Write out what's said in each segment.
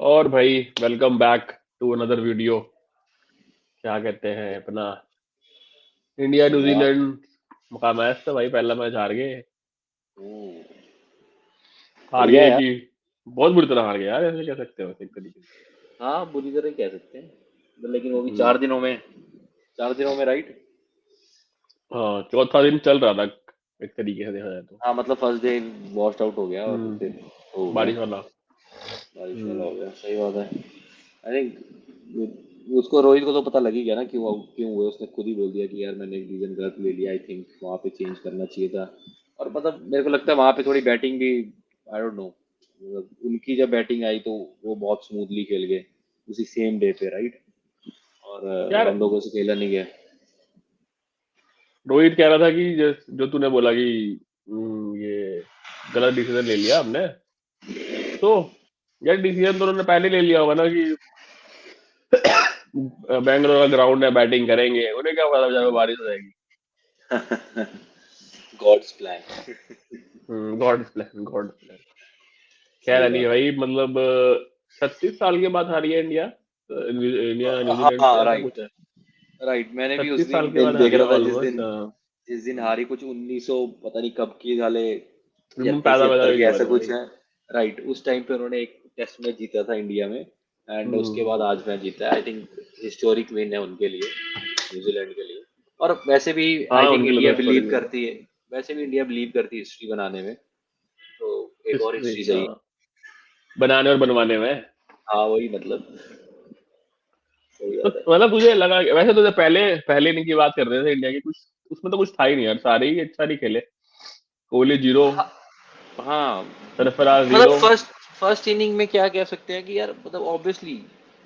और भाई, welcome back to another video. क्या कहते हैं अपना इंडिया वाह। न्यूजीलैंड का मैच था भाई। पहला मैच हार गए। हम्म, हार बढ़िया गए यार। कि बहुत बुरी तरह हार गए यार, ऐसे कह सकते हो एक तरीके से। हाँ, बुरी तरह कह सकते हैं। लेकिन वो भी हम्म। 4 दिनों में राइट। हाँ, चौथा दिन चल रहा था एक तरीके से देखा जाए तो। हाँ, मतलब फर्स्ट डे वॉश आउट हो गया और हम्म। फिर हो गया। बारिश वाला। बारिश वाला हम्म। हो गया, सही बात है। आई थिंक उसको, रोहित को तो पता लग ही गया ना क्यों क्यों हुए। उसने खुद ही बोल दिया कि यार मैंने एक डिसीजन गलत ले लिया। आई थिंक वहाँ पे चेंज करना चाहिए था। और मतलब मेरे को लगता है वहाँ पे थोड़ी बैटिंग भी, आई डोंट नो, मतलब उनकी जब बैटिंग आई तो वो बहुत स्मूथली खेल गए उसी सेम डे पे राइट। और यार, हम लोगों से खेला नहीं गया। रोहित कह रहा था कि जो तूने बोला कि ये गलत डिसीजन ले लिया हमने। तो यार, डिसीजन तो उन्होंने पहले ले लिया होगा ना कि बैंगलोर का ग्राउंड है, बैटिंग करेंगे। उन्हें क्या पता बेचारे को बारिश हो जाएगी। God's plan. God plan, God plan. सही खैर नहीं बात है। भाई, मतलब 36 साल के बाद हारी है इंडिया। इंडिया न्यूजीलैंड हाँ से ऐसा राइट। कुछ है। राइट, मैंने भी उस 36 साल दिन के बाद देख हारी है रहा था जिस ऑलमोस्ट। दिन, हारी कुछ 1900 पता नहीं कब की वाले, छिहत्तर पैदा पैदा छिहत्तर भी के नहीं हुआ ऐसा था कुछ भाई। है। राइट, उस टाइम पे उन्होंने एक टेस्ट मैच जीता था इंडिया में। एंड उसके हम्म। बाद आज मैच जीता है। आई थिंक हिस्टोरिक विन है उनके लिए, न्यूजीलैंड के लिए। और वैसे भी आई हाँ, थिंक उनके लिए तो इंडिया हिस्टोरिक बिलीव भी है। करती है। वैसे भी इंडिया बिलीव करती है हिस्ट्री बनाने में। तो एक और हिस्ट्री, हिस्ट्री हाँ। चाहिए। बनाने और बनवाने में। हाँ वही मतलब। सही तो बात है। मतलब तुझे लगा वैसे तुझे पहले पहले इनिंग की बात कर रहे थे इंडिया की, कुछ उसमें तो कुछ था ही नहीं यार। सारे ही अच्छा नहीं खेले। कोहली जीरो, हाँ, हाँ, सरफराज मतलब जीरो। फर्स्ट फर्स्ट इनिंग में क्या कह सकते हैं कि यार मतलब ऑब्वियसली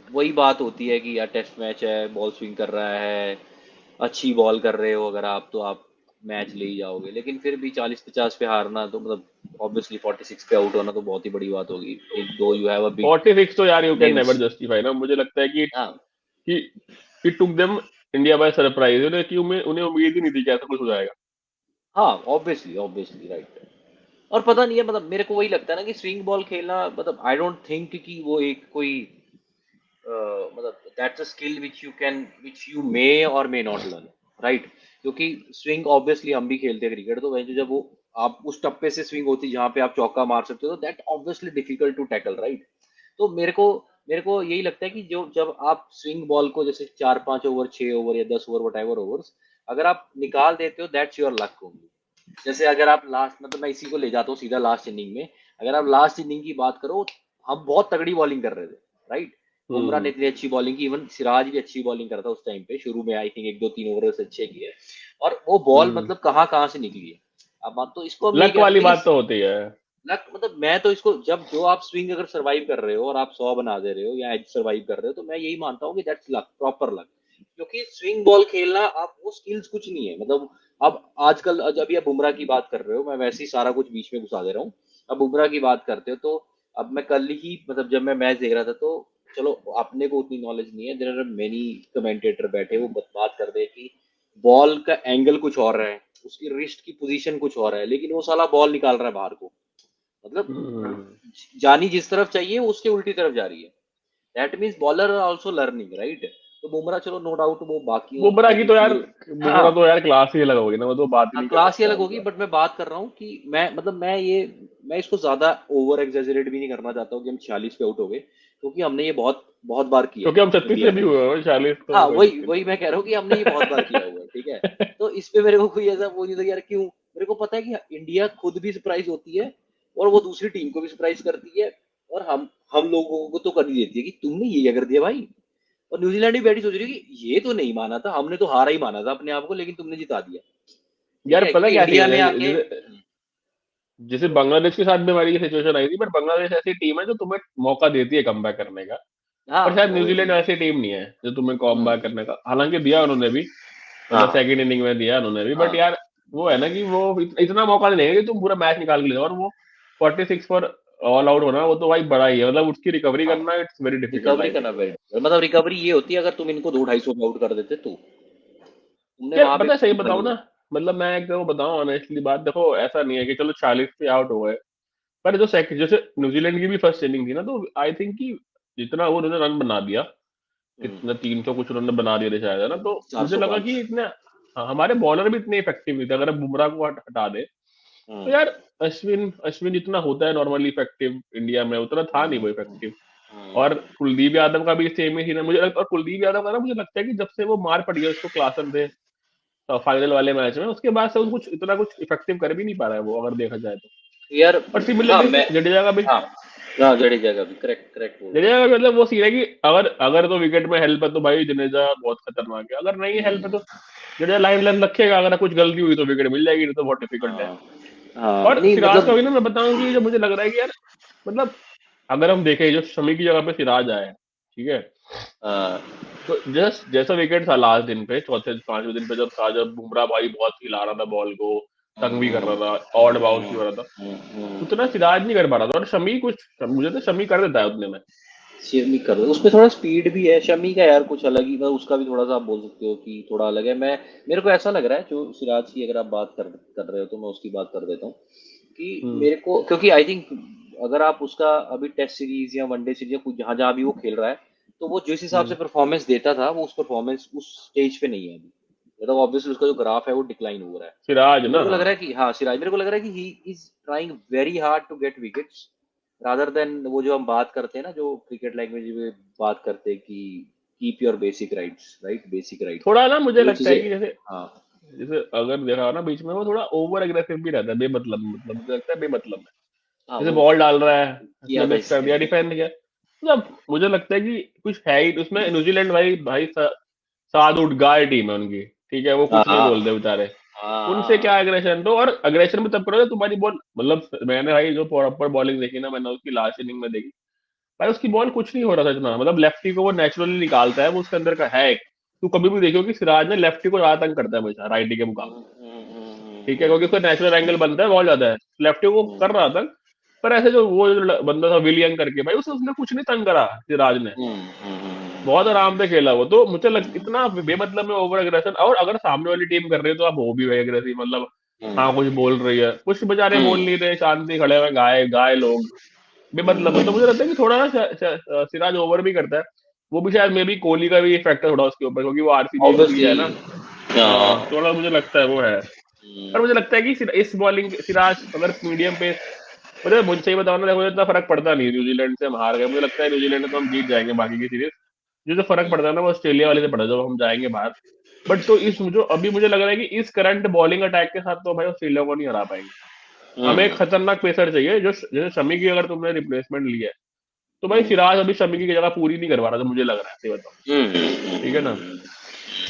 वही बात होती है कि यार टेस्ट मैच है, बॉल स्विंग कर रहा है, अच्छी बॉल कर रहे हो अगर आप, तो आप मैच ले ही जाओगे। लेकिन फिर भी 40-50 पे हारना तो मतलब ऑब्वियसली 46 पे आउट होना तो बहुत ही बड़ी बात होगी। एक दो यू हैव अ बिग 46 तो यार you can never names. Justify ना। मुझे लगता है हाँ, कि it took them India by surprise. उन्हें कि उन्हें उम्मीद ही नहीं थी कि ऐसा कुछ हो जाएगा। हाँ, ऑब्वियसली ऑब्वियसली राइट। और पता नहीं है, मतलब मेरे को वही लगता है ना कि स्विंग बॉल खेलना, मतलब आई डोंट थिंक कि वो एक कोई मतलब that's a skill which you may और मे नॉट लर्न राइट। क्योंकि स्विंग ऑब्वियसली हम भी खेलते हैं क्रिकेट, तो वही जब वो आप उस टप्पे से स्विंग होती है जहाँ पे आप चौका मार सकते हो, तो that obviously difficult to tackle right. तो मेरे को यही लगता है कि जो जब आप स्विंग बॉल को जैसे 4-5 ओवर, 6 ओवर या 10 ओवर, वट एवर ओवर्स, अगर आप निकाल देते हो दैट्स योर लक ओनली। जैसे अगर आप लास्ट, मतलब मैं इसी को ले जाता हूँ सीधा लास्ट इनिंग में। अगर आप लास्ट इनिंग की बात करो, हम बहुत तगड़ी बॉलिंग कर रहे थे राइट। बुमराह ने हम्म। इतनी अच्छी बॉलिंग की, इवन सिराज भी अच्छी बॉलिंग करता उस टाइम पे शुरू में। आई थिंक एक दो तीन ओवर से अच्छे किए। और वो बॉल हम्म। मतलब कहाँ कहाँ से निकली है। अब बात तो इसको हम ये लक कह वाली सकते हैं बात कि तो होती है। लक, मतलब मैं तो इसको, जब जो आप स्विंग अगर सरवाइव कर रहे हो और आप 100 बना दे रहे हो या एज सरवाइव कर रहे हो, तो मैं यही मानता हूँ कि दैट्स लक, प्रॉपर लक। क्योंकि स्विंग बॉल खेलना, आप वो स्किल्स कुछ नहीं है मतलब। अब आजकल जब आप बुमराह की बात कर रहे हो, मैं वैसे ही सारा कुछ बीच में घुसा दे रहा हूँ। अब बुमराह की बात करते हो तो अब मैं कल ही, मतलब जब मैं मैच देख रहा था तो, चलो अपने को उतनी नॉलेज नहीं है, देयर आर मेनी कमेंटेटर बैठे वो बात कर रहे हैं कि बॉल का एंगल कुछ और है, उसकी रिस्ट की पोजीशन कुछ और है, लेकिन वो साला बॉल निकाल रहा है बाहर को। मतलब हम्म। जानी जिस तरफ चाहिए उसके उल्टी तरफ जा रही है। That means bowler are also learning right. तो बुमराह चलो नो डाउट वो बाकियों, बुमराह आई की थिंक तो यार, पूरे, हाँ, बुमराह तो यार क्लास ही अलग होगी ना। वो तो बात ही हाँ नहीं कर क्लास ही सकता अलग हम होगी, तो। बट मैं बात कर रहा हूँ कि मैं, मतलब मैं इसको ज्यादा ओवर एग्जेजरेट भी नहीं करना चाहता हूँ कि हम 46 पे आउट हो गए, क्योंकि हमने ये बहुत बहुत बार किया है क्योंकि हम 36 से इंडिया भी में। हुए हैं, 40 तो हाँ कोई वही मुश्किल वही मैं कह रहा हूँ कि हमने ये बहुत बार किया हुआ है, ठीक है। नहीं है। तो इस पे मेरे को कोई ऐसा वो नहीं था कि यार क्यों। मेरे को पता है कि इंडिया खुद भी सरप्राइज होती है और वो दूसरी टीम को भी सरप्राइज करती है। और हम लोगों को तो कर ही देती है कि तुमने ये क्या कर दिया भाई। और न्यूजीलैंड भी बैठी सोच रही है कि ये तो नहीं माना था, हमने तो हारा ही माना था अपने आप को, लेकिन तुमने जिता दिया। ठीक यार है, पता क्योंकि क्या इंडिया सीन में है, आके जैसे जैसे बोलो। बांग्लादेश के साथ भी हमारी ये सिचुएशन आई थी। पर बांग्लादेश ऐसी टीम है जो तुम्हें मौका देती है कमबैक करने का। हाँ पर शायद वो न्यूजीलैंड भी। ऐसी टीम नहीं है जो तुम्हें हम्म, कमबैक करने का, हालांकि दिया उन्होंने भी। मतलब हाँ, सेकंड इनिंग में दिया उन्होंने भी, बट हाँ, यार वो है ना कि वो इतना मौका नहीं देंगे कि तुम पूरा मैच निकाल के ले जाओ। और वो 46 पर ऑल आउट होना, वो तो भाई बड़ा ही है। मतलब उसकी रिकवरी हाँ, करना, it's very difficult recovery I think. करना वेरी, मतलब रिकवरी ये होती है अगर तुम इनको 200-250 में आउट कर देते तो तुमने यार वहां पे पता है, सही कुछ कर बताऊं लिया। ना, मतलब मैं एक वो बताऊं ऑनेस्टली बात, देखो ऐसा नहीं है कि चलो 40 पे आउट हो गए। पर जो सेकंड, जैसे न्यूजीलैंड की भी फर्स्ट इनिंग थी ना, तो आई थिंक कि जितना वो उन्होंने रन बना दिया, हम्म, कितना 300 कुछ रन बना दिए थे शायद, है ना, तो मुझे लगा 405। कि इतने, हाँ, हमारे बॉलर भी इतने इफेक्टिव नहीं थे। अगर हम बुमराह को हटा दे तो हम्म, यार अश्विन अश्विन जितना होता है नॉर्मली इफेक्टिव इंडिया में, उतना था नहीं वो हम्म, इफेक्टिव। हम्म, और कुलदीप यादव का भी सेम ही सीन है मुझे लगता है। और कुलदीप यादव का ना मुझे लगता है कि जब से वो मार पड़ी है उसको क्लासन से फाइनल वाले मैच में, उसके बाद से वो कुछ इतना कुछ इफेक्टिव कर भी नहीं पा रहा है वो, अगर देखा जाए तो। यार। और हाँ सिमिलरली मैं, जडेजा का भी, हाँ हाँ, जडेजा का भी करेक्ट करेक्ट बोल रहे जडेजा का मतलब वो सीन है कि अगर अगर तो विकेट में हेल्प है तो भाई जडेजा बहुत खतरनाक है, अगर नहीं हो। हेल्प है तो जडेजा लाइन लाइन रखेगा, अगर कुछ गलती हुई तो विकेट मिल जाएगी, नहीं तो बहुत डिफिकल्ट है। हाँ हाँ, और नहीं सिराज का मतलब। भी ना मैं बताऊं कि जो मुझे लग रहा है कि यार, मतलब अगर हम देखें जो शमी की जगह पे सिराज आया है, ठीक है, हाँ, तो जस्ट जैसा विकेट था लास्ट दिन पे, चौथे पांचवें दिन पे जब था, जब बुमराह भाई बहुत हिला रहा था बॉल को, तंग भी कर रहा था, ऑड बाउंस भी हो रहा था, उतना सिराज नहीं कर पा रहा था। और शमी कुछ, मुझे तो शमी कर देता है उतने में। शमी कर दो, उसमें थोड़ा स्पीड भी है शमी का यार, कुछ अलग ही, मतलब उसका भी थोड़ा सा आप बोल सकते हो कि थोड़ा अलग है। मैं, मेरे को ऐसा लग रहा है जो सिराज की अगर आप बात कर रहे हो तो मैं उसकी बात कर देता हूँ कि हम्म। मेरे को, क्योंकि आई थिंक अगर आप उसका अभी टेस्ट सीरीज या वनडे सीरीज या कुछ जहां जहां भी वो खेल रहा है, तो वो जिस हिसाब से हम्म। परफॉर्मेंस देता था वो उस परफॉर्मेंस उस स्टेज पे नहीं है अभी। मतलब ऑब्वियसली उसका जो ग्राफ है वो डिक्लाइन हो रहा है। सिराज तो ना, मेरे को लग हाँ। रहा है कि हाँ सिराज, मेरे को लग रहा है कि he is trying very hard to get wickets rather than वो जो हम बात करते हैं ना, जो क्रिकेट लैंग्वेज में बात करते हैं कि keep your basic rights, right, basic right. थोड़ा ना मुझे वो लगता चीजें। है कि जैसे हाँ जैसे अगर देखा हो ना बीच में, वो थोड़ा ओवर एग्रेसिव भी रहता है बेमतलब में, मतलब मुझे लगता है बेमतलब में। हाँ, जैसे वो बॉल डाल रहा है, उसने किया था मिस कर दिया, इसने। डिफेंड किया, मतलब मुझे लगता है कि कुछ है ही उसमें। न्यूजीलैंड भाई भाई साध उठ गाय टीम है उनकी, ठीक है, वो हाँ कुछ नहीं बोलते बेचारे। उनसे हाँ, क्या एग्रेशन, तो और अग्रेशन भी तब करो जब तुम्हारी बॉल, मतलब मैंने भाई जो प्रॉपर बॉलिंग देखी ना, मैंने उसकी लास्ट इनिंग में देखी, भाई उसकी बॉल कुछ नहीं हो रहा था इतना, मतलब लेफ्टी को वो नेचुरली निकालता है, वो उसके अंदर का है एक। तू कभी भी देखो कि सिराज ने लेफ्टी को ज्यादा तंग करता है हमेशा राइटी के मुकाबले, ठीक है, क्योंकि उसका नेचुरल एंगल बनता है बहुत ज्यादा है, लेफ्टी को कर रहा था। पर ऐसे जो वो जो बंदा था विलियन करके, भाई उसने कुछ नहीं तंग करा सिराज ने, बहुत आराम से खेला वो। तो मुझे लग इतना बेमतलब में ओवर एग्रेशन, और अगर सामने वाली टीम कर रही है तो आप हो भी एग्रेसिव, मतलब हाँ कुछ बोल रही है, कुछ बेचारे बोल नहीं रहे, शांति खड़े हुए गाय गाय लोग, बेमतलब में। तो मुझे लगता है कि थोड़ा ना सिराज ओवर भी करता है। वो भी शायद मे बी कोहली का भी इफेक्ट है थोड़ा उसके ऊपर, क्योंकि वो आरसीबी भी ऑब्वियसली। है ना। हाँ, थोड़ा मुझे लगता है वो है। पर मुझे लगता है कि इस बॉलिंग सिराज अगर मीडियम पे, मुझे सही बताओ ना, देखो मुझे इतना फर्क पड़ता नहीं, न्यूजीलैंड से हम हार गए, मुझे लगता है न्यूजीलैंड से तो हम जीत जाएंगे बाकी की सीरीज। जो फर्क पड़ता है ना वो ऑस्ट्रेलिया वाले से पड़ा जब हम जाएंगे बाहर। बट तो इस जो अभी मुझे लग रहा है कि इस करंट बॉलिंग अटैक के साथ तो भाई ऑस्ट्रेलिया को नहीं हरा पाएंगे। हमें एक खतरनाक पेसर चाहिए, जो जैसे शमी की अगर तुमने रिप्लेसमेंट ली है, तो भाई सिराज अभी शमी की जगह पूरी नहीं करवा रहा था, मुझे लग रहा है, सही बताओ, ठीक है ना।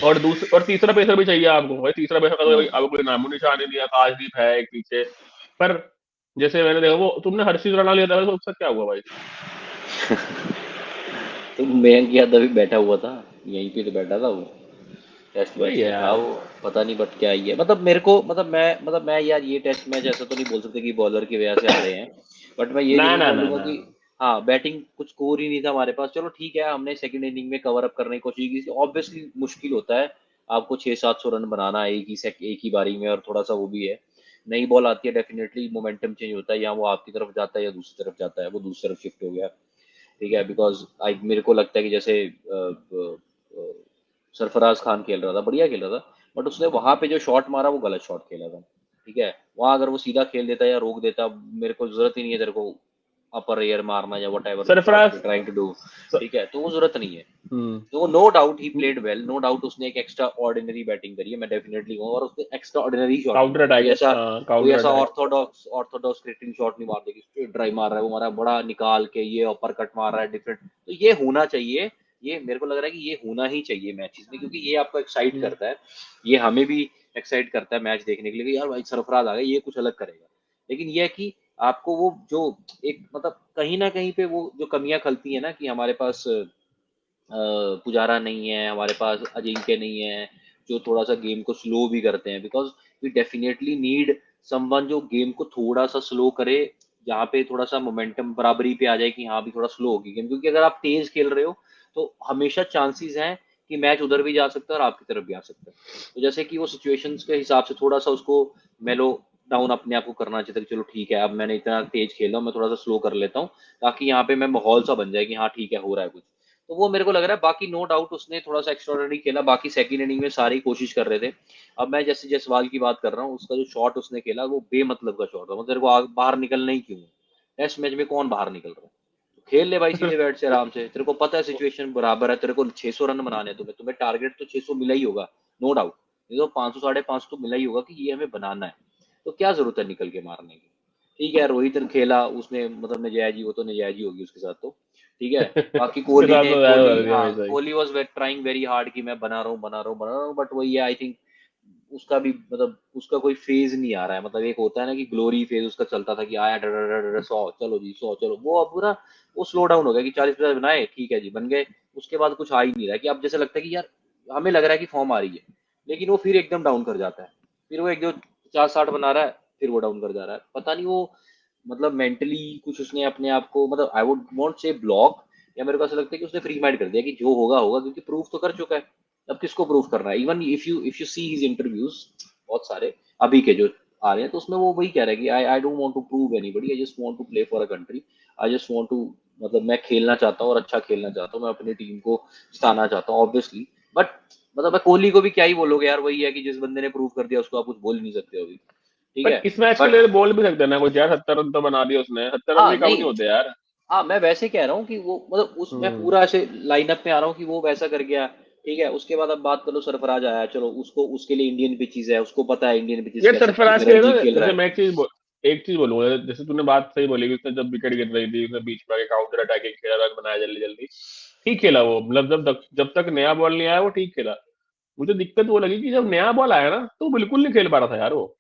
और दूसरा और तीसरा पेसर भी चाहिए आपको भाई, तीसरा पेसर का तो भाई आपको कोई नामो निशान नहीं दिया, आकाशदीप है एक पीछे। पर जैसे मैंने देखा, वो तुमने हर्षित राणा लिया था तो उसका क्या हुआ भाई? तो मयंक यादव भी बैठा हुआ था, यहीं पे तो बैठा था वो, टेस्ट मैच वही है में था यार। वो। पता नहीं बट क्या ही है, मतलब मेरे को, मतलब मैं यार ये टेस्ट मैच ऐसा तो नहीं बोल सकते कि बॉलर की वजह से हारे हैं, बट मैं ये ना जरूर ना ना बोलूंगा ना। कि हाँ बैटिंग कुछ स्कोर ही नहीं था हमारे पास। चलो ठीक है, हमने सेकंड इनिंग में कवर अप करने की कोशिश की, ऑब्वियसली मुश्किल होता है आपको 600-700 रन बनाना एक ही बारी में, और थोड़ा सा वो भी है, नई बॉल आती है, डेफिनेटली मोमेंटम चेंज होता है, या वो आपकी तरफ जाता है या दूसरी तरफ जाता है, वो दूसरी तरफ शिफ्ट हो गया, ठीक है। बिकॉज आई, मेरे को लगता है कि जैसे सरफराज खान खेल रहा था, बढ़िया खेल रहा था, बट उसने वहां पे जो शॉट मारा वो गलत शॉट खेला था, ठीक है। वहां अगर वो सीधा खेल देता या रोक देता, मेरे को जरूरत ही नहीं है तेरे को अपर एयर मारना या whatever shot Sarfaraz you trying to do, स- ठीक है, तो वो जरूरत नहीं है। हम्म। तो no doubt he played well, no doubt उसने एक एक्स्ट्रा ऑर्डिनरी बैटिंग करी है, मैं डेफिनेटली कहूँ, और उसने एक्स्ट्रा ऑर्डिनरी शॉट नहीं काउंटर मारा, अटैक, कोई काउंटर ऐसा अटैक। ऑर्थोडॉक्स क्रिकेटिंग शॉट नहीं मार देगी, स्ट्रेट ड्राइव मार रहा है वो, हमारा बड़ा निकाल के ये अपर कट मार रहा है डिफरेंट, तो ये होना चाहिए। ये मेरे को लग रहा है कि ये होना ही चाहिए मैचेस में, क्योंकि ये आपको एक्साइट हम्म। करता है, ये हमें भी एक्साइट करता है मैच देखने के लिए कि यार भाई सरफराज आ गया, ये कुछ अलग करेगा। लेकिन ये है कि आपको वो जो एक, मतलब कहीं ना कहीं पे वो जो कमियां खलती है ना, कि हमारे पास पुजारा नहीं है, हमारे पास अजिंक्य नहीं है, जो थोड़ा सा गेम को स्लो भी करते हैं, because we definitely need someone जो गेम को थोड़ा सा स्लो करे, जहाँ पे थोड़ा सा मोमेंटम बराबरी पे आ जाए कि हाँ भी थोड़ा स्लो होगी गेम, क्योंकि अगर आप तेज खेल रहे हो तो हमेशा चांसेस हैं कि मैच उधर भी जा सकता है और आपकी तरफ भी आ सकता है। तो जैसे कि वो सिचुएशंस के हिसाब से थोड़ा सा उसको मेलो डाउन अपने आप को करना चाहिए था कि चलो ठीक है, अब मैंने इतना तेज खेला हूं, मैं थोड़ा सा स्लो कर लेता हूँ, ताकि यहाँ पे मैं माहौल सा बन जाए कि हाँ ठीक है, हो रहा है कुछ। तो वो मेरे को लग रहा है, बाकी नो डाउट उसने थोड़ा सा एक्स्ट्राऑर्डिनरी खेला, बाकी सेकंड इनिंग में सारे ही कोशिश कर रहे थे। अब मैं जैसे जयसवाल की बात कर रहा हूँ, उसका जो शॉट उसने खेला वो बेमतलब का शॉट था, मतलब तेरे को बाहर निकलना ही क्यों है? टेस्ट मैच में कौन बाहर निकल रहा है? तो खेल ले भाई सीधे बैट से आराम से, तेरे को पता है सिचुएशन बराबर है, तेरे को 600 रन बनाने हैं, तुम्हें तुम्हें टारगेट तो 600 मिला ही होगा, नो डाउट। ये तो 500 550 तो मिला ही होगा कि ये हमें बनाना है। तो क्या जरूरत है निकल के मारने की? ठीक है, रोहित ने खेला, उसने मतलब नजायज ही, वो तो नजायज ही होगी उसके साथ तो, ठीक है। बाकी उसके साथ तो ज्यादा कोहली, कर दिया हाँ भाई सही। Kohli was trying very hard कि मैं बना रहा हूँ बना रहा हूँ बना रहा हूँ, बट वही है, आई थिंक उसका भी मतलब उसका कोई फेज नहीं आ रहा है, मतलब एक होता है ना कि ग्लोरी फेज उसका चलता था कि आया डर डर डर 100 चलो जी 100 चलो, वो अब पूरा वो स्लो डाउन हो गया कि 40-50 बनाए ठीक है जी बन गए, उसके बाद कुछ आ ही नहीं रहा है, कि अब जैसे लगता है कि यार हमें लग रहा है कि फॉर्म आ रही है, लेकिन वो फिर एकदम डाउन कर जाता है, फिर वो एक जो 50-60 बना रहा है फिर वो डाउन कर जा रहा है, पता नहीं वो मतलब मेंटली कुछ उसने अपने आप को, मतलब आई वुड नॉट से ब्लॉक, या मेरे को ऐसा लगता है कि उसने फ्री माइंड कर दिया कि जो होगा होगा, क्योंकि प्रूफ तो कर चुका है, अब किसको प्रूफ करना है? Even if you see his interviews बहुत सारे अभी के जो आ रहे हैं, तो उसमें वो वही कह रहा है कि I I don't want to prove anybody, I just want to play for a country, I just want to, मतलब मैं खेलना चाहता हूँ और अच्छा खेलना चाहता हूँ, मैं अपनी टीम को जिताना चाहता हूँ ऑब्वियसली, बट मतलब मैं कोहली को भी क्या ही बोलोगे यार, वही है कि जिस बंदे ने प्रूव कर दिया उसको आप कुछ बोल ही नहीं सकते हो अभी, ठीक बट है। इस मैच के बट लिए बोल भी सकते हैं ना कुछ यार, 70 रन तो बना दिए उसने, 70 रन हाँ भी कम नहीं, नहीं होते यार। हाँ मैं वैसे कह रहा हूँ कि वो मतलब उस मैं हम्म। पूरा ऐसे लाइनअप में आ रहा हूँ कि वो वैसा कर गया, ठीक है। उसके बाद अब बात कर लो, सरफराज आया, चलो उसको उसके लिए इंडियन पिचेस है, उसको पता है इंडियन पिचेस यार कैसे खेलते सरफराज हैं, के लिए ना, रणजी खेल रहा जैसे है। मैं एक चीज बोलूंगा, जैसे तूने बात सही बोली कि उसने जब विकेट गिर रही थी उसने बीच में काउंटर अटैकिंग खेला, रन बनाया जल्दी जल्दी, ठीक खेला वो, मतलब जब तक नया बॉल नहीं आया वो ठीक खेला। मुझे दिक्कत वो लगी कि जब नया बॉल आया ना तो वो बिल्कुल नहीं खेल पा रहा था यार वो।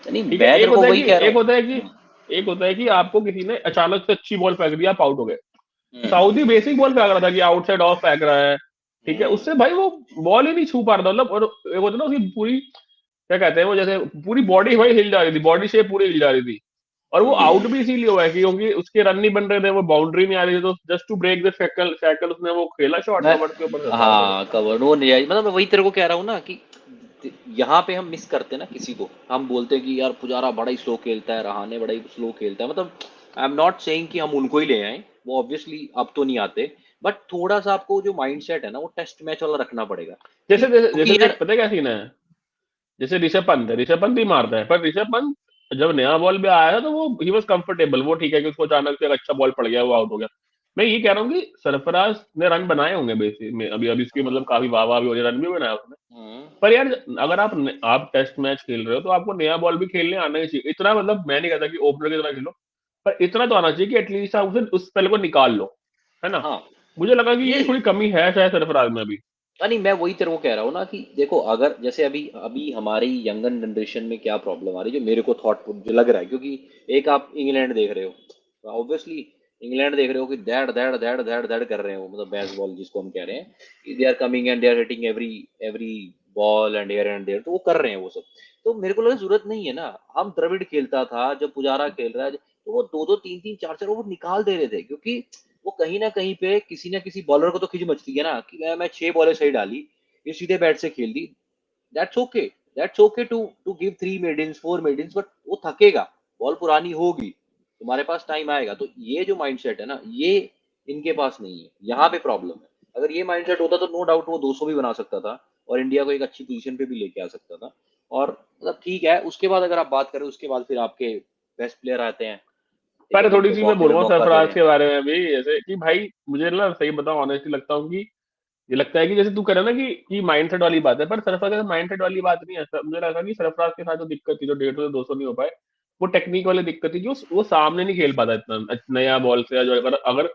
नहीं ठीक है, मैं एक तेरे को होता है वही कि कह रहा एक हूँ। होता है कि एक होता है कि आपको किसी ने अचानक से अच्छी बॉल फेंक दिया, आप आउट हो गए। हम्म सऊदी बेसिक बॉल फेंक रहा था कि आउटसाइड ऑफ फेंक रहा है, ठीक है, हम्म उससे भाई वो बॉल ही नहीं छू पा रहा था, मतलब। और एक होता है ना उसकी पूरी, क्या कहते हैं वो, जैसे पूरी बॉडी भाई हिल जा रही थी, बॉडी शेप पूरी हिल जा रही थी। और वो आउट हम्म। भी इसीलिए हुआ है कि क्योंकि उसके रन नहीं बन रहे थे, वो बाउंड्री नहीं आ रही थी, तो just to break the shackle shackle उसने वो खेला शॉट, मैं कवर के ऊपर से बाहर हो गया। हाँ कवर वो नहीं आई, मतलब मैं वही तेरे को कह रहा हूँ ना कि यहाँ पे हम मिस करते हैं ना किसी को, हम बोलते हैं कि यार पुजारा बड़ा ही स्लो खेलता है, रहाने बड़ा ही स्लो खेलता है, मतलब आई एम नॉट सेइंग कि हम उनको ही ले आए, वो ऑब्वियसली अब तो नहीं आते, बट थोड़ा सा आपको जो माइंडसेट है ना वो टेस्ट मैच वाला रखना पड़ेगा, कि जैसे जैसे जैसे क्योंकि देख, यार पता है क्या सीन है, जैसे ऋषभ पंत भी मारता है, पर ऋषभ पंत जब नया बॉल भी आया था तो वो ही वॉज कंफर्टेबल, वो ठीक है कि उसको अचानक से एक अच्छा बॉल पड़ गया, वो आउट हो गया। मैं ये कह रहा हूँ कि सरफराज ने रन बनाए होंगे बेसिक में, अभी अभी उसकी मतलब काफी वाह वाह भी हो रही है, रन भी बनाया उसने। हम्म, पर यार अगर आप टेस्ट मैच खेल रहे हो तो आपको नया बॉल भी खेलने आना ही चाहिए, इतना मतलब मैं नहीं कहता कि ओपनर की तरह खेलो, पर इतना तो आना चाहिए कि एटलीस्ट आप उसे उस स्पेल को निकाल लो, है ना। हाँ मुझे लगा कि ये ये थोड़ी कमी है शायद सरफराज में अभी। नहीं मैं वही तेरे को कह रहा हूँ ना कि देखो, अगर जैसे अभी अभी हमारी यंगन जनरेशन में क्या प्रॉब्लम आ रही है जो मेरे को थॉट जो लग रहा है, क्योंकि एक आप इंग्लैंड देख रहे हो ऑब्वियसली, इंग्लैंड देख रहे हो कि दैड़ दैड़ दैड़ दैड़ दैड़ कर रहे हो, मतलब बेसबॉल जिसको हम कह रहे हैं कि they are coming and they are hitting every every ball and there, तो वो कर रहे हैं वो सब। तो मेरे को लगा जरूरत नहीं है ना, हम द्रविड़ खेलता था जब पुजारा खेल रहा है, तो वो दो दो तीन तीन चार चार ओवर निकाल दे रहे थे, क्योंकि वो कहीं ना कहीं पे किसी ना किसी बॉलर को तो खिंच मचती है ना कि मैं 6 बॉलें सही डाली, ये सीधे बैट से खेल दी, that's okay, that's okay to give 3 maidens 4 maidens, but वो थकेगा, बॉल पुरानी होगी, तुम्हारे पास टाइम आएगा। तो ये जो माइंडसेट है ना, ये इनके पास नहीं है, यहाँ पे प्रॉब्लम है। अगर ये माइंडसेट होता तो नो डाउट वो 200 भी बना सकता था और इंडिया को एक अच्छी पोजीशन पे भी लेके आ सकता था। और मतलब ठीक है, उसके बाद अगर आप बात करें, उसके बाद फिर आपके बेस्ट प्लेयर आते हैं, ठीक है, पर थोड़ी जिनको सी मैं तुम्हें बोलूंगा मौका दे सरफराज रहे हैं। के बारे में भी, जैसे कि भाई मुझे ना सही बताऊं ऑनेस्टली लगता हूँ कि ये लगता है कि जैसे तू कह रहा है ना कि माइंडसेट वाली बात है, पर सरफराज का माइंडसेट वाली बात नहीं है। मुझे लगा कि सरफराज के साथ जो दिक्कत थी, जो 150 से 200 नहीं हो पाए, वो टेक्निक वाली दिक्कत थी कि वो सामने नहीं खेल पाता इतना नया बॉल से, जो अगर अगर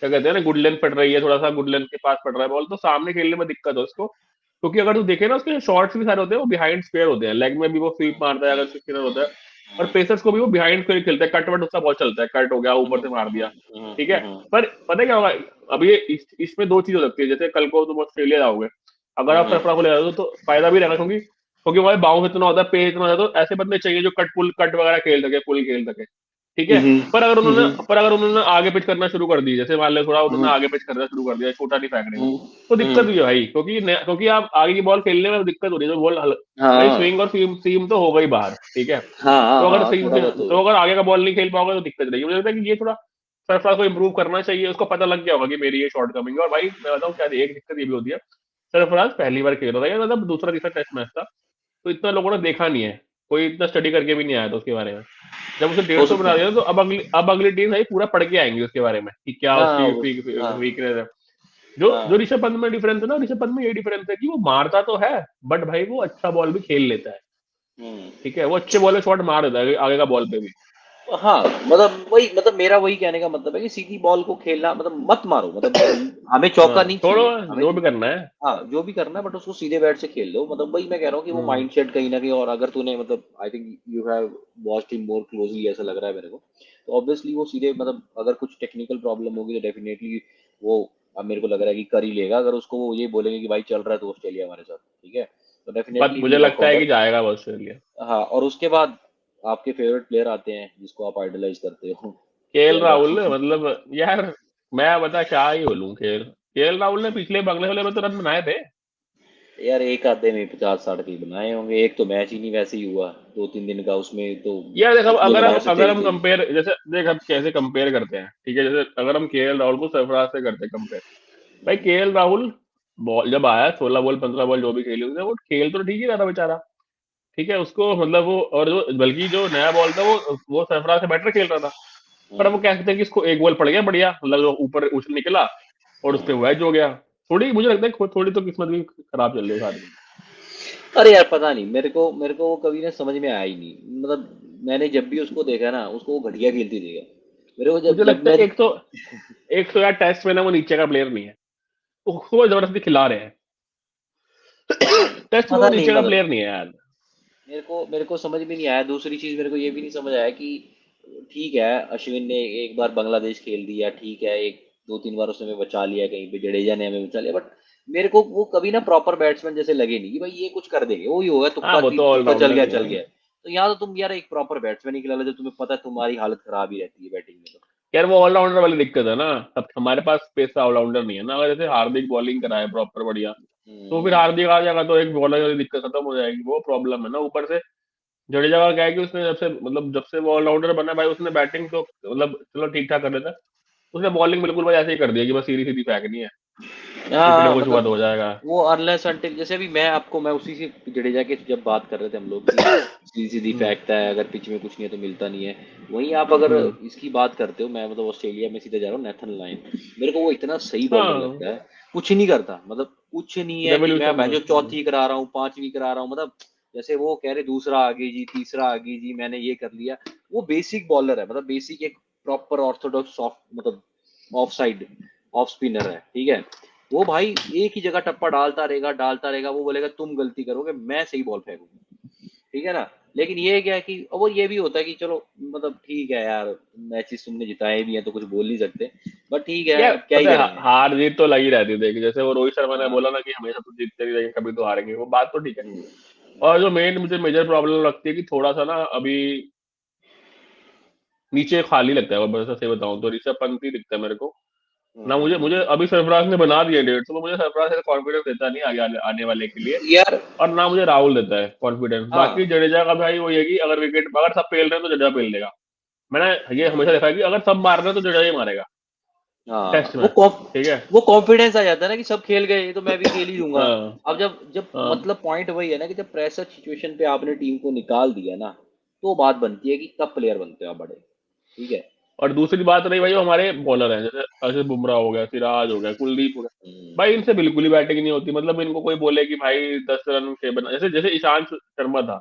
क्या कहते हैं ना, गुड लेंथ पड़ रही है, थोड़ा सा गुड लेंथ के पास पड़ रहा है बॉल, तो सामने खेलने में दिक्कत हो उसको, क्योंकि अगर तू देखे ना उसके शॉट्स भी सारे होते हैं वो बिहाइंड स्क्वायर होते हैं, लेग में भी वो स्वीप मारता है अगर स्पिनर होता है, और पेसर्स को भी वो बिहाइंड स्क्वायर खेलता है, कट वट उसका बहुत चलता है, कट हो गया ऊपर से मार दिया, ठीक है। पर पता है क्या होगा, अब ये इसमें दो चीज हो सकती है, जैसे कल को तुम ऑस्ट्रेलिया जाओगे, अगर आप सरफराज को ले जाते हो तो फायदा भी रहेगा, क्योंकि क्योंकि वहां बाउंस इतना होता है, पेस इतना होता है, तो ऐसे बंदे चाहिए जो कट वगैरह खेल सके, पुल खेल सके, ठीक है। हम्म, पर अगर उन्होंने आगे पिच करना शुरू कर दी, जैसे मान लो थोड़ा उन्होंने हम्म, आगे पिच करना शुरू कर दिया, छोटा नहीं फेंक रहे हो, हम्म, तो दिक्कत हम्म, भी है भाई, क्योंकि आप आगे की बॉल खेलने में दिक्कत हो रही है, जो भाई हाँ स्विंग और सीम सीम तो होगा ही बाहर, ठीक है। हाँ हाँ तो अगर हाँ, सीम थोड़ा बहुत तो। तो अगर आगे का बॉल नहीं खेल पाओगे तो दिक्कत रहेगी। मुझे लगता है कि ये थोड़ा सरफराज को इम्प्रूव करना चाहिए, उसको पता लग गया होगा कि मेरी ये शॉर्ट कमिंग है। और भाई मैं बताऊँ क्या, एक दिक्कत ये भी होती है, सरफराज पहली बार खेल रहा था, या मतलब दूसरा तीसरा टेस्ट मैच था, तो इतना लोगों ने देखा नहीं है, कोई इतना स्टडी करके भी नहीं आया था उसके बारे में। जब उसे हो 150 सकता बना दिया, तो है। अब अगली टीम भाई पूरा पढ़ के आएंगे उसके बारे में कि क्या हाँ उसकी हाँ वीकनेस है। जो जो हाँ। ऋषभ पंत में डिफरेंस है ना, ऋषभ पंत में ये डिफरेंस है कि वो मारता तो है, बट भाई वो अच्छा बॉल भी खेल लेता है, हम्म। ठीक है, वो अच्छे बॉल में शॉट मार देता है आगे का बॉल पे भी। हाँ, मतलब वही, मतलब मेरा वही कहने का मतलब है कि सीधी बॉल को खेलना, मतलब मत मारो, मतलब हमें चौका हाँ, नहीं छोड़ो, चाहिए हमें। जो भी करना है। हाँ, जो भी करना है, बट उसको सीधे बैट से खेल दो। मतलब वही मैं कह रहा हूँ कि वो हम्म। माइंडसेट कहीं ना कहीं, और अगर तूने, मतलब I think you have watched him more closely, ऐसा लग रहा है मेरे को, तो ऑब्वियसली वो सीधे, मतलब अगर कुछ टेक्निकल प्रॉब्लम होगी तो डेफिनेटली वो, अब मेरे को लग रहा है कि कर ही लेगा। अगर उसको वो ये बोलेंगे कि भाई चल रहा है तो ऑस्ट्रेलिया हमारे साथ, ठीक है, तो बट डेफिनेटली मुझे विल वॉक लगता है कि ओवर। जाएगा वो ऑस्ट्रेलिया। हाँ, और उसके बाद आपके फेवरेट प्लेयर आते हैं जिसको आप आइडलाइज करते हो, केएल राहुल, राहुल। मतलब यार, मैं बता क्या ही बोलूं। केएल राहुल ने पिछले बंगले वाले में तो रन बनाए थे। यार एक आधे में 50-60 के बनाए होंगे, एक तो मैच ही नहीं वैसे ही हुआ 2-3 दिन का, उसमें तो यार देख, कितने बनाए उसने, अगर तेईस हम तेईस कंपेयर, जैसे देख हम कैसे कंपेयर करते हैं, ठीक है, जैसे अगर हम केएल राहुल को सरफराज से करते हैं कंपेयर, भाई केएल राहुल बॉल जब आया, 16 बॉल 15 बॉल जो भी खेली उसने, वो खेल तो ठीक ही रहा था बेचारा, ठीक है, उसको मतलब वो, और जो बल्कि जो नया बॉल था वो सरफराज से बेटर खेल रहा था। पर अब वो क्या कहते हैं कि इसको एक बॉल पड़ गया बढ़िया, मतलब जो ऊपर उछल निकला और उस पे वेज हो गया। थोड़ी मुझे लगता है कि थोड़ी तो किस्मत भी खराब चल रही है सारी। अरे यार पता नहीं, मेरे को वो कभी ना समझ में आया ही नहीं, मतलब मैंने जब भी उसको देखा ना, उसको वो घटिया खेलती देखा। मेरे को जब मुझे जब लगता मैं, है एक तो यार टेस्ट में ना वो नीचे का प्लेयर नहीं है, वो जबरदस्ती खिला रहे हैं। टेस्ट में वो पता नहीं, नीचे का मतलब प्लेयर नहीं है यार। मेरे को समझ में नहीं आया। दूसरी चीज मेरे को ये भी नहीं समझ आया कि ठीक है, अश्विन ने एक बार बांग्लादेश खेल दिया, ठीक है, एक 2-3 बार उसने हमें बचा लिया, कहीं पे जडेजा ने हमें बचा लिया, बट मेरे को वो कभी ना प्रॉपर बैट्समैन जैसे लगे नहीं कि भाई ये कुछ कर देंगे। वो ही होगा हाँ, तुक्का, वो की तो तुक्का चल ऑलराउंडर गया ही चल है। गया। तो यहाँ तो तुम यार एक प्रॉपर बैट्समैन ही खिला लो, जब तुम्हें पता है तुम्हारी हालत खराब ही रहती है बैटिंग में तो। यार वो ऑलराउंडर वाली दिक्कत है ना, अब हमारे पास स्पेस का ऑलराउंडर नहीं है ना। अगर जैसे हार्दिक बॉलिंग कराए प्रॉपर बढ़िया, तो फिर हम्म, हार्दिक आ जाएगा तो एक बॉलर वाली दिक्कत खत्म हो जाएगी, वो प्रॉब्लम है ना। ऊपर से जडेजा का क्या है कि उसने जब से वो ऑलराउंडर बना भाई, उसने बैटिंग तो मतलब चलो ठीक ठाक कर लेता है, उसने बॉलिंग बिल्कुल भाई ऐसे ही कर दिया कि बस सीधी सीधी फेंकनी है, विकेट में हाँ, कुछ हुआ तो मतलब हो जाएगा। वो अनलेस अनटिल, जैसे अभी मैं उसी से जडेजा के जब बात कर रहे थे हम लोग कि सीधी सीधी हम्म। फेंकता है, अगर पिच में कुछ नहीं है तो मिलता नहीं है। वहीं आप अगर हम्म। इसकी बात करते हो, मैं मतलब ऑस्ट्रेलिया में सीधे जा रहा हूँ, नेथन लायन, मेरे को वो इतना सही बॉलर हाँ, लगता है। कुछ नहीं करता, मतलब कुछ नहीं है कि रेवोल्यूशन मैं में। जो चौथी करा रहा हूँ, पांचवी करा रहा हूँ, मतलब जैसे वो कह रहे दूसरा आगे जी, तीसरा आगे जी, मैंने ये कर लिया। वो बेसिक बॉलर है, मतलब बेसिक एक प्रॉपर ऑर्थोडॉक्स ऑफ, मतलब ऑफ साइड ऑफ स्पिनर है, ठीक है। वो भाई एक ही जगह टप्पा डालता रहेगा, वो बोलेगा तुम गलती करोगे, मैं सही बॉल फेंकूंगा, ठीक है ना। लेकिन ये क्या है कि अब वो ये भी होता है कि चलो, मतलब ठीक है यार, मैचेस तुमने जिताए भी हैं तो कुछ बोल नहीं सकते, बट ठीक है, यार अब क्या ही पता है, करेंगे। हार जीत तो लगी रहती है, देखिए जैसे वो रोहित शर्मा ने हाँ। बोला ना कि हमेशा तो जीतते ही रहेंगे, कभी तो हारेंगे, वो बात तो ठीक है। हम्म, और जो मुझे मेजर प्रॉब्लम लगती है कि थोड़ा सा ना अभी नीचे खाली लगता है, वो सही बताऊं तो ऋषभ पंत ही दिखता है मेरे को ना। मुझे मुझे हम्म। अभी सरफराज ने बना दिया 150, तो मुझे सरफराज से कॉन्फिडेंस देता नहीं आगे आने वाले के लिए। यार और ना मुझे राहुल देता है कॉन्फिडेंस। बाकी हाँ जडेजा का भाई वो ये कि अगर सब फेल रहे हैं तो जडेजा फेल देगा। मैंने ये हमेशा देखा है कि अगर सब मार रहे हैं तो जडेजा ही मारेगा टेस्ट हाँ, में, ठीक है। वो कॉन्फिडेंस आ जाता है ना कि सब खेल गए तो मैं भी खेल ही लूंगा। हाँ। अब जब जब हाँ। मतलब पॉइंट वही है ना कि जब प्रेशर सिचुएशन पे आपने टीम को निकाल दिया ना, तो बात बनती है कि कब प्लेयर बनते हो आप बड़े, ठीक है। और दूसरी बात रही भाई, वो हमारे बॉलर हैं, जैसे अक्षर बुमराह हो गया, सिराज हो गया, कुलदीप हो गया, हम्म, भाई इनसे बिल्कुल ही बैटिंग नहीं होती। मतलब इनको कोई बोले कि भाई 10 रन के बना, जैसे जैसे ईशांत शर्मा था,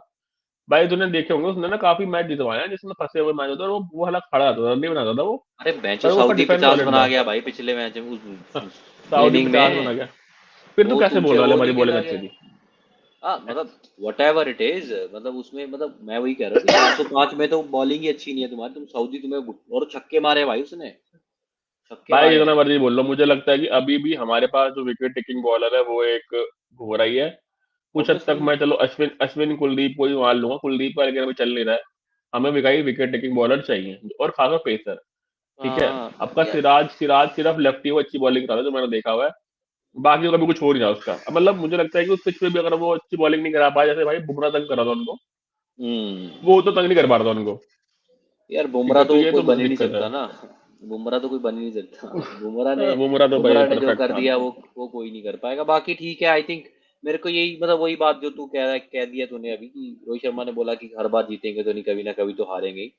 भाई तूने देखे होंगे उसने ना काफी मैच जितवाए हैं जिसमें फंसे हुए मैच होते हैं, और वो हालांकि खड़ा था, रन नहीं बनाता था वो, अरे बेंचो पर वो उसका सऊदी डिफेंस 50 सॉलिड बना था। गया भाई पिछले मैच में, उस साउदी इनिंग 50 बना में। गया। फिर तू वो कैसे बोल तुमसे रहा है वो हमारी नहीं बॉलिंग खेला अच्छी गया। थी? हाँ, मतलब वट एवर इट इज, मतलब उसमें, मतलब मैं वही कह रहा हूँ कि 405 में तो बॉलिंग ही अच्छी नहीं है तुम्हारी, तुम सऊदी, तुम्हें और छक्के मारे भाई उसने, छक्के भाई मारे जितना हैं। मर्जी बोल लो, मुझे लगता है कि अभी भी हमारे पास जो विकेट टेकिंग बॉलर है वो एक हो रही है। कुछ हद तक ऑब्वियसली। मैं चलो अश्विन अश्विन कुलदीप को ही मान लूंगा, कुलदीप का लेकिन अभी चल नहीं रहा है। हमें विकाई विकेट टेकिंग बॉलर चाहिए और खासकर पेसर। ठीक है। हाँ आपका यार। सिराज सिराज सिर्फ लेफ्टी को अच्छी बॉलिंग करा था जो मैंने देखा हुआ है। बाकी कभी कुछ हो नहीं रहा उसका। अब मतलब मुझे लगता है कि उस पिच पे भी अगर वो अच्छी बॉलिंग नहीं करा पाया, जैसे भाई बुमराह तंग करा था उनको, हम्म। वो तो तंग नहीं कर पा रहा था उनको। यार ठीक बुमराह है, तो तो ये कोई तो बन ही नहीं दिक्कत है। सकता ना। बुमराह तो कोई बन ही नहीं सकता। बुमराह ने बुमराह तो भाई बुमराह ने जो परफेक्ट कर था। दिया वो कोई नहीं कर पाएगा। बाकी ठीक है, आई थिंक मेरे को यही मतलब वही बात जो तू कह दिया तूने अभी कि रोहित शर्मा ने बोला कि हर बार जीतेंगे तो नहीं, कभी ना कभी तो हारेंगे ही।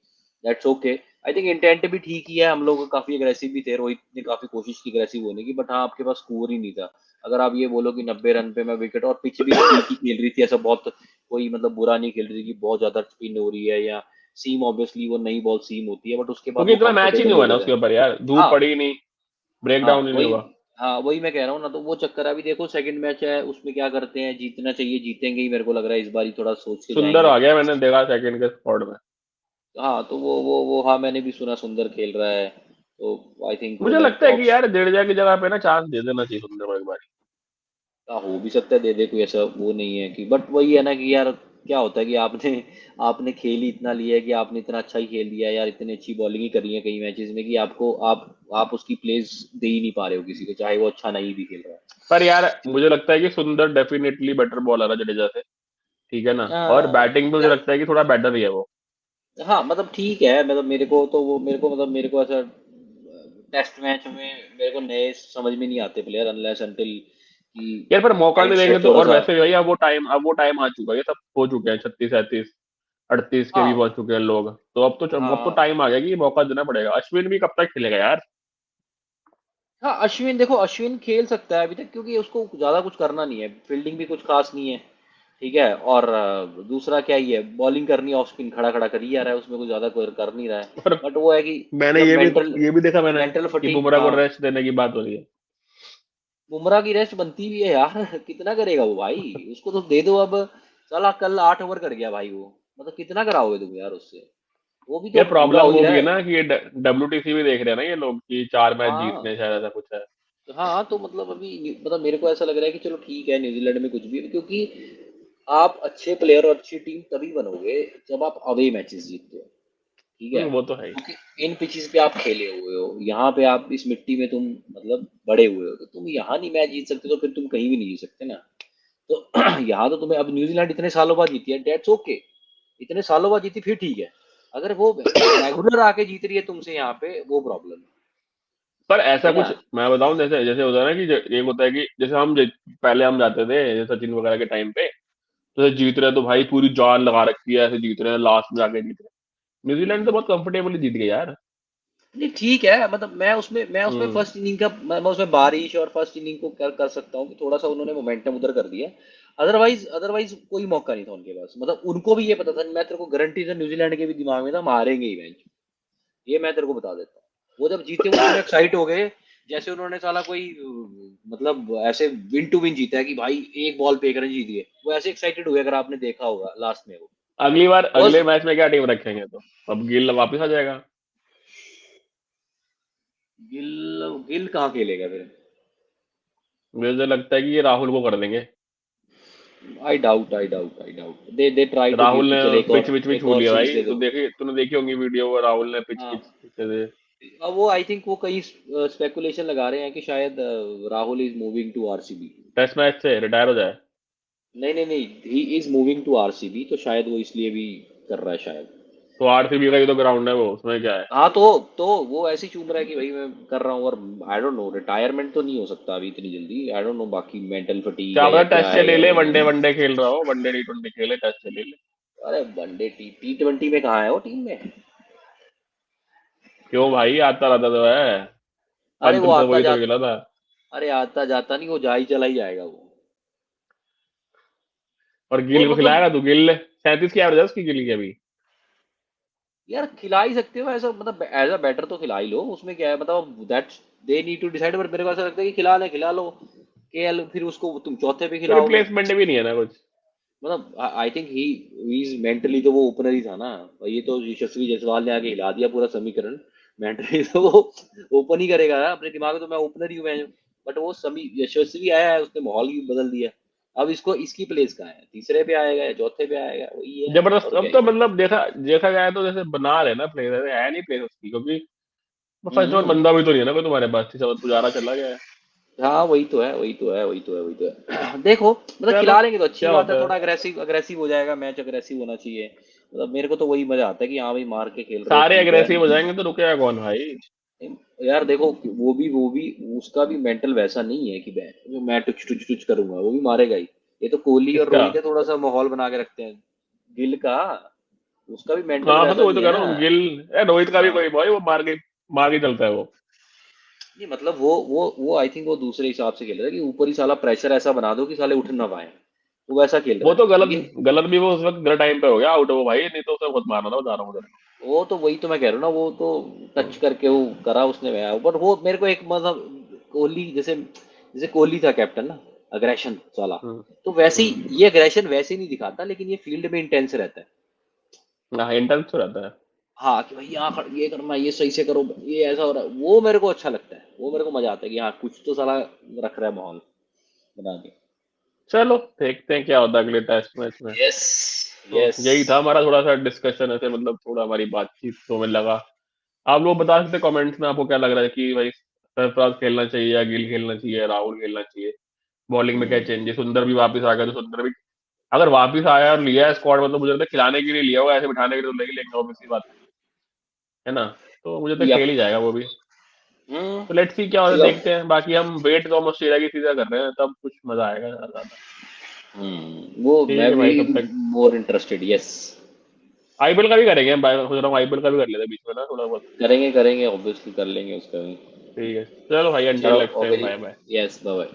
That's okay. I think intent भी ठीक ही है, हम लोग काफी अग्रेसिव भी थे, रोहित ने काफी कोशिश की अग्रेसिव होने की, बट हाँ आपके पास स्कोर ही नहीं था। अगर आप ये बोलो कि 90 रन पे मैं विकेट, और पिच भी ठीक ही खेल रही थी, ऐसा बहुत कोई मतलब बुरा नहीं खेल रही थी कि बहुत ज्यादा स्पिन हो रही है, या सीम ऑब्वियसली वो नई बॉल सीम होती है, बट उसके बाद क्योंकि वो इतना मैच ही कंफर्टेबल नहीं हो हुआ ना गए थे। उसके ऊपर यार, धूप हाँ पड़ी नहीं, ब्रेक हाँ डाउन ही नहीं वही। हुआ। हाँ वही मैं कह रहा हूँ ना, तो वो चक्कर है। अभी देखो सेकंड मैच है, उसमें क्या करते हैं, जीतना चाहिए जीतेंगे ही, मेरे को लग रहा है इस बार ही थोड़ा सोच के सुंदर जाएंगे। आ गया, मैंने देखा सेकंड के स्क्वाड में। हाँ तो वो हाँ मैंने भी सुना सुंदर खेल रहा है, तो आई थिंक वो मुझे लाइक लगता है कि यार जडेजा की जगह पे ना चांस दे देना चाहिए सुंदर को एक बार। हो भी सकता है दे दे, कोई ऐसा वो नहीं है कि, बट वही है ना कि यार क्या होता है कि आपने आपने खेल ही इतना लिया है कि आपने इतना अच्छा ही खेल दिया है यार, इतनी अच्छी बॉलिंग ही करी है कई मैचेस में कि आपको आप उसकी प्लेस दे ही नहीं पा रहे हो किसी को, चाहे वो अच्छा नहीं भी खेल रहा पर यार मुझे लगता है कि सुंदर डेफिनेटली बेटर बॉलर है जडेजा से। ठीक है ना। और बैटिंग में मुझे है। लगता है कि थोड़ा बेटर ही है वो। हाँ मतलब ठीक है, मतलब मेरे को तो वो मेरे को ऐसा टेस्ट मैच में मेरे को नए समझ में नहीं आते प्लेयर अनलेस अनटिल कि यार पर मौका नहीं देंगे माइंडसेट तो, थोड़ा और सा। वैसे भी भाई अब वो टाइम आ चुका है, ये सब हो चुके हैं 36 37 38 के भी हाँ पहुंच चुके हैं लोग। तो अब तो हाँ टाइम आ गया कि मौका देना पड़ेगा। अश्विन भी कब तक खेलेगा यार। हाँ। अश्विन देखो, अश्विन खेल सकता है अभी तक क्योंकि उसको ज्यादा कुछ करना नहीं है, फील्डिंग भी कुछ खास नहीं है। ठीक है, और दूसरा क्या ही है, बॉलिंग करनी है, ऑफ स्पिन खड़ा खड़ा कर ही आ रहा है, उसमें कुछ ज्यादा कोई कर नहीं रहा है। और बट वो है कि मैंने जब ये भी मेंटल ये भी देखा मैंने मेंटल कि फटीग। बुमराह को हाँ रेस्ट देने की बात हो रही है। बुमराह की रेस्ट बनती भी है यार। कितना करेगा वो भाई, उसको तो दे दो अब। साला कल 8 ओवर कर गया भाई वो, मतलब कितना कराओगे तुम यार उससे, वो भी तो यार बूढ़ा प्रॉब्लम हो ही वो रहा भी है है। ना कि ये डब्ल्यूटीसी भी देख रहे हैं ना ये लोग, कि 4 मैच जीतने हाँ हैं, शायद ऐसा कुछ है। हाँ तो मतलब अभी मतलब मेरे को ऐसा लग रहा है कि चलो ठीक है, न्यूजीलैंड में कुछ भी है, क्योंकि आप अच्छे प्लेयर और अच्छी टीम तभी बनोगे जब आप अवे मैचेस जीतते हो। ठीक है, वो तो है ही। क्योंकि इन पिचेस पे आप खेले हुए हो, यहाँ पे आप इस मिट्टी में तुम मतलब बड़े हुए हो, तो तुम यहाँ नहीं मैच जीत सकते तो फिर तुम कहीं भी नहीं जीत सकते ना। तो यहाँ तो तुम्हें, अब न्यूजीलैंड इतने सालों बाद जीती है, डेट्स ओके। इतने सालों बाद जीती फिर ठीक है। अगर वो रेगुलर आके जीत रही है तुमसे यहाँ पे, वो प्रॉब्लम पर ऐसा है ना। कुछ मैं बताऊं, जैसे जैसे होता है ना कि एक होता है कि जैसे पहले हम जाते थे जैसे सचिन वगैरह के टाइम पे, तो जैसे जीत रहे हैं तो भाई पूरी जान लगा रखी है, ऐसे जीत रहे हैं, लास्ट में जाके जीत रहे हैं। न्यूजीलैंड तो बहुत कंफर्टेबली जीत गई यार। नहीं ठीक है, मतलब मैं उसमें हम्म। फर्स्ट इनिंग का मैं उसमें बारिश और फर्स्ट इनिंग को कर सकता हूँ कि थोड़ा सा उन्होंने मोमेंटम उधर कर दिया। अदरवाइज कोई मौका नहीं था उनके पास, मतलब उनको भी ये पता था, मैं तेरे को गारंटी से न्यूजीलैंड के भी दिमाग में था मारेंगे ही मैच, ये मैं तेरे को बता देता हूँ। वो जब जीते वो इतने एक्साइट हो गए, जैसे उन्होंने साला कोई मतलब ऐसे विन टू विन जीता है कि भाई एक बॉल पे एक रन जीत गए, वो ऐसे एक्साइटेड हुए, अगर आपने देखा होगा लास्ट में वो अगली बार बस। अगले मैच में क्या टीम रखेंगे तो अब गिल वापस आ जाएगा। गिल गिल कहाँ खेलेगा फिर। मुझे तो लगता है कि ये राहुल को कर देंगे। I doubt they try to Rahul give कि ने चल पिच विच भी एक छू और लिया सीरीज भाई, दे तो दो। देखी तूने देखी होंगी वीडियो, वो राहुल ने पिच हाँ खींच खींचे थे। अब वो आई थिंक वो कई स्पेकुलेशन लगा रहे हैं कि शायद Rahul is moving to RCB. Test match से रिटायर हो जाए। नहीं नहीं नहीं, he is moving to RCB, तो शायद वो इसलिए भी कर रहा है शायद। तो आरसीबी का ही तो ग्राउंड है वो, उसमें क्या है। हाँ तो वो ऐसे ही चूम रहा है कि भाई मैं कर रहा हूँ, और आई डोंट नो, रिटायरमेंट तो नहीं हो सकता अभी इतनी जल्दी, आई डोंट नो बाकी मेंटल फटीग क्या है पता या क्या टेस्ट से है ले या ले, वो वनडे है। वनडे खेल रहा हो, वनडे T20 खेले, टेस्ट से ले ले। अरे वनडे T20 में कहाँ है वो टीम में। क्यों भाई, आता रहता तो है। अरे वो अंतिम तो आता वही तो जाता, खेला था। अरे आता जाता नहीं, वो जा ही चला ही जाएगा वो। और वो गिल को मतलब खिलाएगा तू, गिल 37 की एवरेज है उसकी, गिल की अभी। यार खिला ही सकते हो ऐसा, मतलब एज अ बैटर तो खिला ही लो, उसमें क्या है, मतलब that's they need to decide, पर मेरे को ऐसा लगता है कि खिला लो केएल, फिर उसको तुम चौथे पे तो खिलाओगे। रिप्लेसमेंट भी नहीं है ना कुछ। मतलब I think he is mentally तो वो ओपनर ही था ना। और ये तो यशस्वी जायसवाल ने आके हिला दिया पूरा समीकरण। मेंटली तो वो ओपन ही करेगा ना, अपने दिमाग में तो मैं ओपनर ही हूँ मैं। बट वो समी यशस्वी आया है, उसने माहौल ही बदल दिया। अब इसको इसकी प्लेस कहाँ है, तीसरे पे आएगा या चौथे पे आएगा, वही है जबरदस्त। और अब क्या तो ही। मतलब देखा देखा जाए तो जैसे बना लेना प्लेयर, है नहीं प्लेयर उसकी, क्योंकि फर्स्ट ओवर हम्म। बंदा भी तो नहीं है ना कोई तुम्हारे पास, सब पुजारा चला गया है। हाँ वही तो है, वही तो है, वही तो है, वही तो है। देखो मतलब चलो खिला लेंगे तो अच्छी क्या बात है, होता है। थोड़ा अग्रेसिव अग्रेसिव हो जाएगा मैच, अग्रेसिव होना चाहिए। मतलब मेरे को तो वही मजा आता है कि हाँ भाई मार के खेल रहे हो, सारे ठीक है। अग्रेसिव हो जाएंगे तो रुकेगा कौन भाई। यार देखो, वो भी उसका भी मेंटल वैसा नहीं है कि मैं टुच टुच टुच करूंगा, वो भी मारेगा ही। ये तो कोहली और किसका? रोहित है, थोड़ा सा माहौल बना के रखते हैं। गिल का, उसका भी मेंटल हाँ हाँ, वैसा तो वही तो नहीं कह है रहा ना। हूँ, गिल। रोहित का भी हाँ कोई भाई, वो मार के चलता है वो। नहीं मतलब वो आई थिंक वो दूसरे हिसाब से खेल रहा है कि ऊपर ही साला प्रेशर ऐसा बना दो कि साले उठ ना पाए, वो वैसा खेल रहा वो है तो गलत, लेकिन। गलत भी वो उस वक्त गलत टाइम पे हो गया आउट वो भाई, नहीं तो उसे खुद मारना था, बता रहा हूँ तेरे वो तो वही तो मैं कह रहा हूँ ना, वो तो को। टच करके वो करा उसने, बट वो मेरे को एक मतलब कोहली जैसे जैसे कोहली था कैप्टन ना, अग्रेशन वाला, हम्म तो वैसे हम्म। ही ये अग्रेशन वैसे ही नहीं दिखाता, लेकिन ये फील्ड में इंटेंस रहता है। हाँ, इंटेंस तो रहता है। हाँ कि भाई यहाँ ये करना, ये सही से करो, ये ऐसा हो रहा है, वो मेरे को अच्छा लगता है, वो मेरे को मजा आता है कि हाँ कुछ तो साला रख रहा है माहौल बना के। चलो देखते हैं क्या होता है अगले टेस्ट मैच में। यस। तो यस। यही था हमारा थोड़ा सा डिस्कशन, ऐसे मतलब थोड़ा हमारी बातचीत तो हमें लगा। आप लोग बता सकते कमेंट्स में आपको क्या लग रहा है कि भाई सरफराज खेलना चाहिए या गिल खेलना चाहिए, राहुल खेलना चाहिए, बॉलिंग में क्या चेंजेस, सुंदर भी वापस आ गया तो सुंदर भी अगर वापस आया और लिया है स्क्वाड में, तो मुझे लगता है खिलाने के लिए लिया होगा, ऐसे बिठाने के लिए तो नहीं लेंगे, ऑब्वियस सी बात है ना। तो मुझे तो यप। खेल ही जाएगा वो भी। हम्म। तो लेट्स सी क्या होता है, चलो। देखते हैं। बाकी हम वेट तो हम ऑस्ट्रेलिया की सीधा कर रहे हैं, तब कुछ मजा आएगा ज्यादा ज्यादा। वो ठीक मैं है भी भाई, तब तक मोर इंटरेस्टेड, यस। आईपीएल का भी करेंगे हम, सोच रहा हूँ आईपीएल का भी कर लेते हैं बीच में ना थोड़ा बहुत। करेंगे करेंगे ऑब्वियसली कर लेंगे उसका भी। ठीक है, चलो भाई, चलो अंटिल नेक्स्ट ओके टाइम, जी। Bye bye. Yes bye bye.